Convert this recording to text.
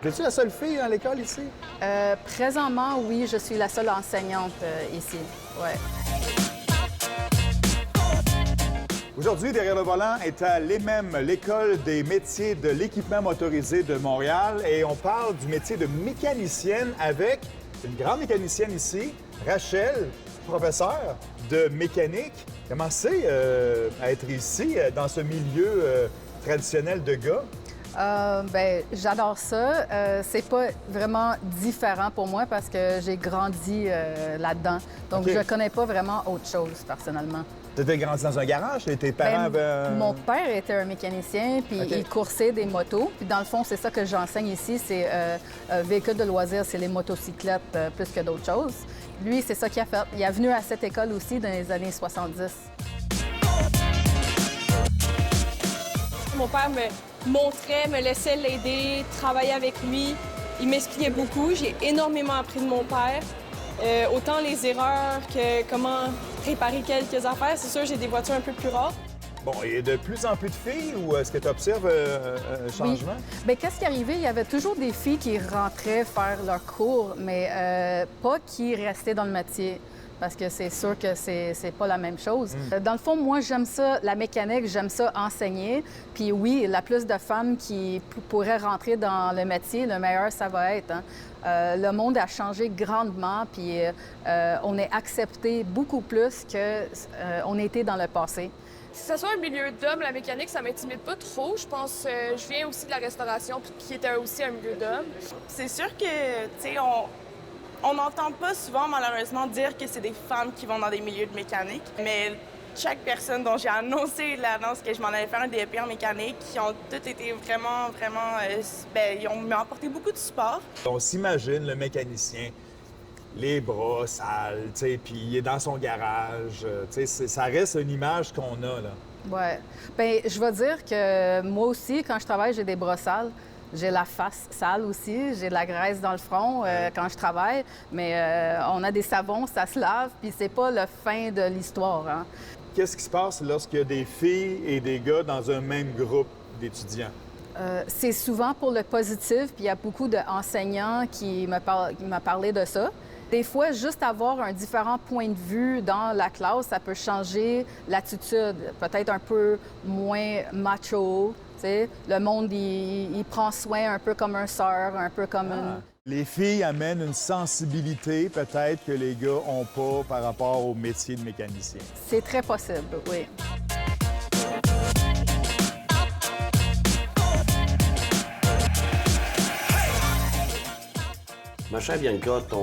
Es-tu la seule fille à l'école ici? Présentement, oui, je suis la seule enseignante ici. Ouais. Aujourd'hui, derrière le volant est à l'EMEM, l'École des métiers de l'équipement motorisé de Montréal. Et on parle du métier de mécanicienne avec une grande mécanicienne ici, Rachel, professeure de mécanique. Comment c'est à être ici, dans ce milieu traditionnel de gars? J'adore ça. C'est pas vraiment différent pour moi parce que j'ai grandi là-dedans. Donc, OK. je connais pas vraiment autre chose, personnellement. Tu étais grandi dans un garage? Tes parents avaient... Mon père était un mécanicien, puis OK. il coursait des motos. Puis dans le fond, c'est ça que j'enseigne ici, c'est véhicules de loisirs, c'est les motocyclettes plus que d'autres choses. Lui, c'est ça qu'il a fait. Il est venu à cette école aussi dans les années 70. Mon père me montrait, me laissait l'aider, travailler avec lui. Il m'expliquait beaucoup. J'ai énormément appris de mon père. Autant les erreurs que comment réparer quelques affaires. C'est sûr, j'ai des voitures un peu plus rares. Bon, il y a de plus en plus de filles ou est-ce que tu observes un changement? Oui. Bien, qu'est-ce qui arrivait? Il y avait toujours des filles qui rentraient faire leur cours, mais pas qui restaient dans le métier. Parce que c'est sûr que c'est pas la même chose. Dans le fond, moi, j'aime ça, la mécanique, j'aime ça enseigner. Puis oui, la plus de femmes qui pourraient rentrer dans le métier, le meilleur ça va être. Hein. Le monde a changé grandement, puis on est accepté beaucoup plus qu'on était dans le passé. Si ce soit un milieu d'hommes, la mécanique, ça m'intimide pas trop. Je pense, je viens aussi de la restauration, puis qui était aussi un milieu d'hommes. C'est sûr que, tu sais, on n'entend pas souvent, malheureusement, dire que c'est des femmes qui vont dans des milieux de mécanique. Mais chaque personne dont j'ai annoncé l'annonce que je m'en allais faire un DEP en mécanique, qui ont toutes été vraiment, ils m'ont apporté beaucoup de support. On s'imagine le mécanicien, les bras sales, tu sais, puis il est dans son garage. Tu sais, ça reste une image qu'on a, là. Ouais. Bien, je vais dire que moi aussi, quand je travaille, j'ai des bras sales. J'ai la face sale aussi, j'ai de la graisse dans le front quand je travaille, mais on a des savons, ça se lave, puis c'est pas la fin de l'histoire. Hein. Qu'est-ce qui se passe lorsqu'il y a des filles et des gars dans un même groupe d'étudiants? C'est souvent pour le positif, puis il y a beaucoup d'enseignants qui m'ont parlé de ça. Des fois, juste avoir un différent point de vue dans la classe, ça peut changer l'attitude, peut-être un peu moins macho. T'sais. Le monde, il prend soin un peu comme un sœur, un peu comme une... Les filles amènent une sensibilité peut-être que les gars n'ont pas par rapport au métier de mécanicien. C'est très possible, oui. Ma chère Bianca, ton